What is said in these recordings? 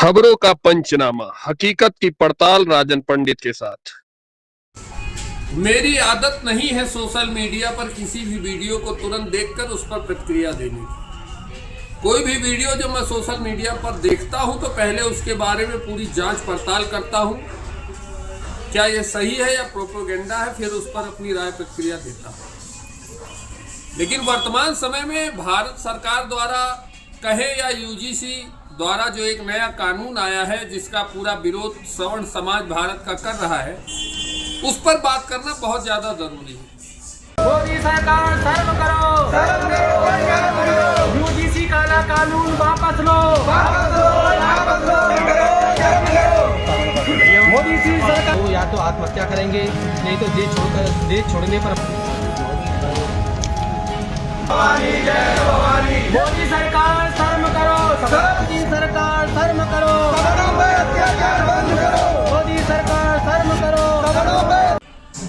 खबरों का पंचनामा, हकीकत की पड़ताल राजन पंडित के साथ। मेरी आदत नहीं है सोशल मीडिया पर किसी भी वीडियो को तुरंत देखकर उस पर प्रतिक्रिया देने की। कोई भी वीडियो जो मैं सोशल मीडिया पर देखता हूं तो पहले उसके बारे में पूरी जांच पड़ताल करता हूं, क्या यह सही है या प्रोपेगेंडा है, फिर उस पर अपनी राय प्रतिक्रिया देता हूं। लेकिन वर्तमान समय में भारत सरकार द्वारा कहे या यूजीसी द्वारा जो एक नया कानून आया है जिसका पूरा विरोध सवर्ण समाज भारत का कर रहा है, उस पर बात करना बहुत ज्यादा जरूरी है। मोदी सरकार सर्व करो, यूजीसी काला कानून वापस लो, मोदी सरकार वो या तो आत्महत्या करेंगे नहीं तो देश छोड़ने पर। मोदी सरकार शर्म करो, मोदी सरकार शर्म करो, मोदी सरकार शर्म करो।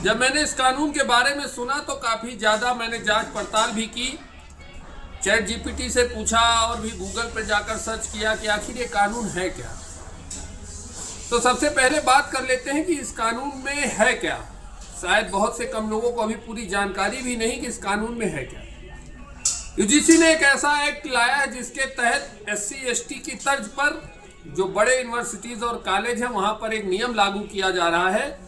जब मैंने इस कानून के बारे में सुना तो काफी ज्यादा मैंने जांच पड़ताल भी की, चैट जीपीटी से पूछा और भी गूगल पर जाकर सर्च किया कि आखिर ये कानून है क्या। तो सबसे पहले बात कर लेते हैं कि इस कानून में है क्या। शायद बहुत से कम लोगों को अभी पूरी जानकारी भी नहीं कि इस कानून में है क्या। यूजीसी ने एक ऐसा एक्ट लाया है जिसके तहत SC/ST की तर्ज पर जो बड़े यूनिवर्सिटीज और कॉलेज हैं वहां पर एक नियम लागू किया जा रहा है,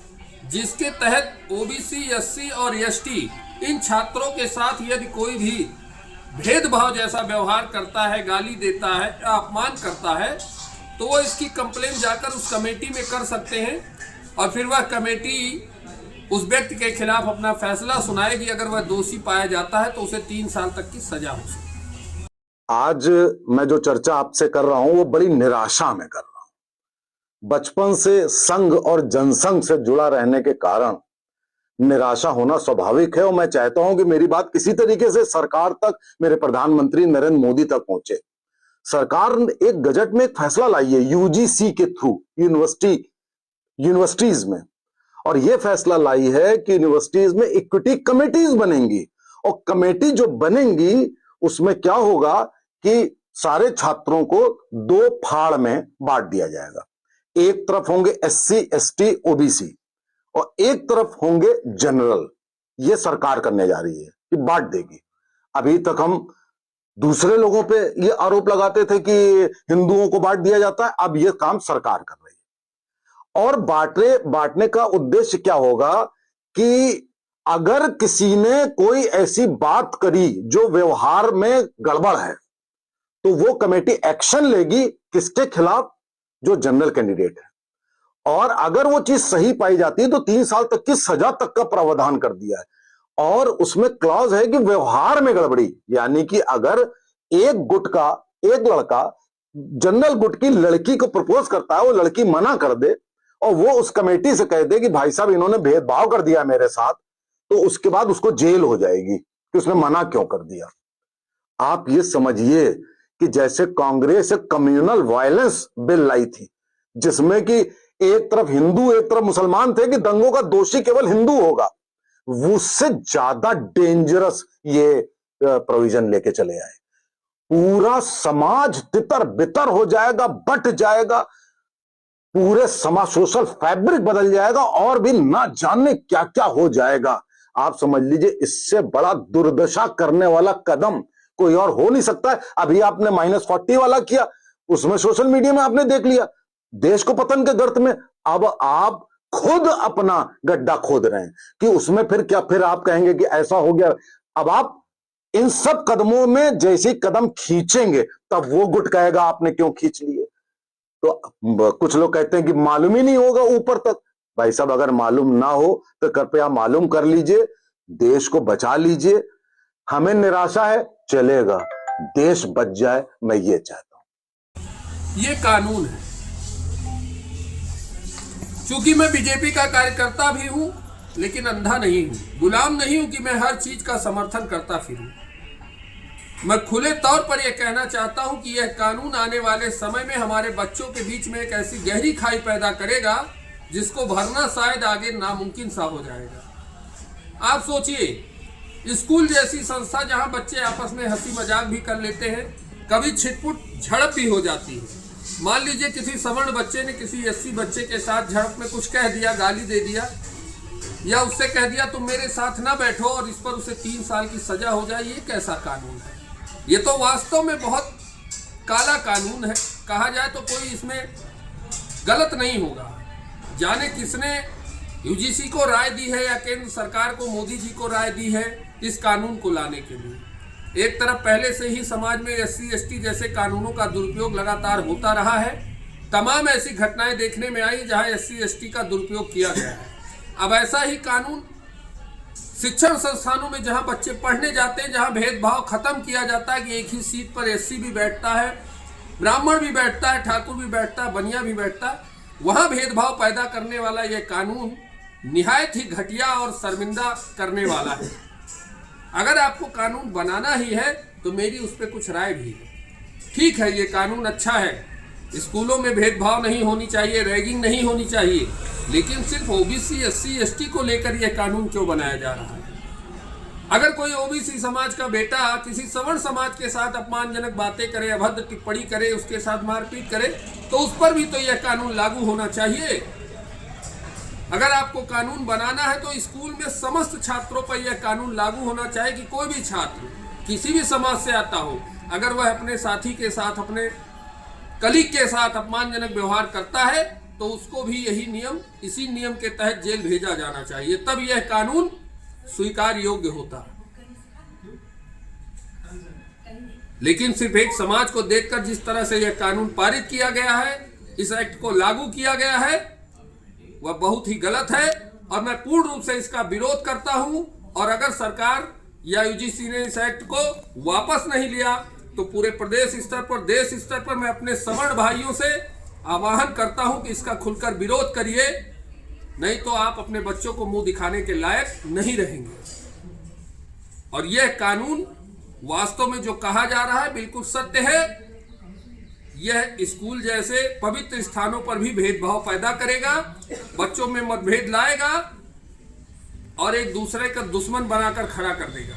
जिसके तहत OBC, SC और ST इन छात्रों के साथ यदि कोई भी भेदभाव जैसा व्यवहार करता है, गाली देता है, अपमान करता है, तो वो इसकी कंप्लेंट जाकर उस कमेटी में कर सकते हैं और फिर वह कमेटी उस व्यक्ति के खिलाफ अपना फैसला सुनाएगी। अगर वह दोषी पाया जाता है तो उसे 3 साल तक की सजा हो सकती है। आज मैं जो चर्चा आपसे कर रहा हूं वो बड़ी निराशा में कर रहा हूं। बचपन से संघ और जनसंघ से जुड़ा रहने के कारण निराशा होना स्वाभाविक है और मैं चाहता हूं कि मेरी बात किसी तरीके से सरकार तक, मेरे प्रधानमंत्री नरेंद्र मोदी तक पहुंचे। सरकार एक गजट में एक फैसला लाई है यूजीसी के थ्रू यूनिवर्सिटीज में, और यह फैसला लाई है कि यूनिवर्सिटीज में इक्विटी कमेटीज बनेंगी और कमेटी जो बनेंगी उसमें क्या होगा कि सारे छात्रों को 2 फाड़ में बांट दिया जाएगा। एक तरफ होंगे SC, ST, OBC और एक तरफ होंगे जनरल। यह सरकार करने जा रही है कि बांट देगी। अभी तक हम दूसरे लोगों पे यह आरोप लगाते थे कि हिंदुओं को बांट दिया जाता है, अब यह काम सरकार कर रही है। और बांटने का उद्देश्य क्या होगा कि अगर किसी ने कोई ऐसी बात करी जो व्यवहार में गड़बड़ है तो वो कमेटी एक्शन लेगी किसके खिलाफ, जो जनरल कैंडिडेट है। और अगर वो चीज सही पाई जाती है तो 3 साल तक की सजा तक का प्रावधान कर दिया है। और उसमें क्लॉज है कि व्यवहार में गड़बड़ी, यानी कि अगर एक लड़का जनरल गुट की लड़की को प्रपोज करता है, वो लड़की मना कर दे और वो उस कमेटी से कह दे कि भाई साहब इन्होंने भेदभाव कर दिया मेरे साथ, तो उसके बाद उसको जेल हो जाएगी कि उसने मना क्यों कर दिया। आप ये समझिए कि जैसे कांग्रेस एक कम्युनल वायलेंस बिल लाई थी जिसमें कि एक तरफ हिंदू एक तरफ मुसलमान थे कि दंगों का दोषी केवल हिंदू होगा, उससे ज्यादा डेंजरस ये प्रोविजन लेके चले आए। पूरा समाज तितर बितर हो जाएगा, बट जाएगा, पूरे समाज सोशल फैब्रिक बदल जाएगा और भी ना जाने क्या क्या हो जाएगा। आप समझ लीजिए इससे बड़ा दुर्दशा करने वाला कदम कोई और हो नहीं सकता है। अभी आपने -40 वाला किया, उसमें सोशल मीडिया में आपने देख लिया देश को पतन के गर्त में। अब आप खुद अपना गड्ढा खोद रहे हैं कि उसमें फिर आप कहेंगे कि ऐसा हो गया। अब आप इन सब कदमों में जैसे कदम खींचेंगे तब वो गुट कहेगा आपने क्यों खींच लिए। तो कुछ लोग कहते हैं कि मालूम ही नहीं होगा ऊपर तक। भाई साहब अगर मालूम ना हो तो कृपया मालूम कर लीजिए, देश को बचा लीजिए। हमें निराशा है, चलेगा, देश बच जाए, मैं ये चाहता हूं। ये कानून है। चूंकि मैं बीजेपी का कार्यकर्ता भी हूं लेकिन अंधा नहीं हूं, गुलाम नहीं हूं कि मैं हर चीज का समर्थन करता फिरूं। मैं खुले तौर पर यह कहना चाहता हूं कि यह कानून आने वाले समय में हमारे बच्चों के बीच में एक ऐसी गहरी खाई पैदा करेगा जिसको भरना शायद आगे नामुमकिन सा हो जाएगा। आप सोचिए, स्कूल जैसी संस्था जहां बच्चे आपस में हंसी मजाक भी कर लेते हैं, कभी छिटपुट झड़प भी हो जाती है, मान लीजिए किसी सवर्ण बच्चे ने किसी एससी बच्चे के साथ झड़प में कुछ कह दिया, गाली दे दिया, या उससे कह दिया तुम मेरे साथ ना बैठो, और इस पर उसे 3 साल की सजा हो जाए, ये कैसा कानून है? ये तो वास्तव में बहुत काला कानून है। कहा जाए तो कोई इसमें गलत नहीं होगा। जाने किसने यूजीसी को राय दी है या केंद्र सरकार को, मोदी जी को राय दी है इस कानून को लाने के लिए। एक तरफ पहले से ही समाज में एससी एसटी जैसे कानूनों का दुरुपयोग लगातार होता रहा है। तमाम ऐसी घटनाएं देखने में आई जहां एससी एसटी का दुरुपयोग किया गया है। अब ऐसा ही कानून शिक्षण संस्थानों में जहां बच्चे पढ़ने जाते हैं, जहां भेदभाव खत्म किया जाता है कि एक ही सीट पर एससी भी बैठता है, ब्राह्मण भी बैठता है, ठाकुर भी बैठता है, बनिया भी बैठता है, वहां भेदभाव पैदा करने वाला यह कानून निहायत ही घटिया और शर्मिंदा करने वाला है। अगर आपको कानून बनाना ही है तो मेरी उस पर कुछ राय भी है। ठीक है, ये कानून अच्छा है, स्कूलों में भेदभाव नहीं होनी चाहिए, रैगिंग नहीं होनी चाहिए, लेकिन सिर्फ ओबीसी एससी एसटी को लेकर यह कानून क्यों बनाया जा रहा है? अगर कोई ओबीसी समाज का बेटा किसी सवर्ण समाज के साथ अपमानजनक बातें करे, अभद्र टिप्पणी करे, उसके साथ मारपीट करे, तो उस पर भी तो यह कानून लागू होना चाहिए। अगर आपको कानून बनाना है तो स्कूल में समस्त छात्रों पर यह कानून लागू होना चाहिए कि कोई भी छात्र किसी भी समाज से आता हो, अगर वह अपने साथी के साथ, अपने कलीग के साथ अपमानजनक व्यवहार करता है तो उसको भी इसी नियम के तहत जेल भेजा जाना चाहिए, तब यह कानून स्वीकार योग्य होता। लेकिन सिर्फ एक समाज को देखकर जिस तरह से यह कानून पारित किया गया है, इस एक्ट को लागू किया गया है, वह बहुत ही गलत है और मैं पूर्ण रूप से इसका विरोध करता हूं। और अगर सरकार या यूजीसी ने इस एक्ट को वापस नहीं लिया तो पूरे प्रदेश स्तर पर, देश स्तर पर मैं अपने सवर्ण भाइयों से आह्वान करता हूं कि इसका खुलकर विरोध करिए, नहीं तो आप अपने बच्चों को मुंह दिखाने के लायक नहीं रहेंगे। और यह कानून वास्तव में जो कहा जा रहा है बिल्कुल सत्य है। यह स्कूल जैसे पवित्र स्थानों पर भी भेदभाव पैदा करेगा, बच्चों में मतभेद लाएगा और एक दूसरे का दुश्मन बनाकर खड़ा कर देगा।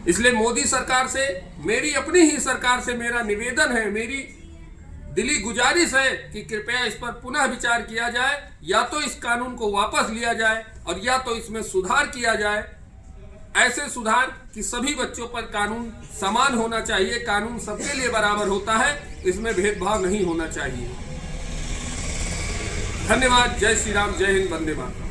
इसलिए मोदी सरकार से, मेरी अपनी ही सरकार से मेरा निवेदन है, मेरी दिली गुजारिश है कि कृपया इस पर पुनः विचार किया जाए, या तो इस कानून को वापस लिया जाए और या तो इसमें सुधार किया जाए। ऐसे सुधार कि सभी बच्चों पर कानून समान होना चाहिए, कानून सबके लिए बराबर होता है, इसमें भेदभाव नहीं होना चाहिए। धन्यवाद। जय श्री राम, जय हिंद, वंदे मातरम।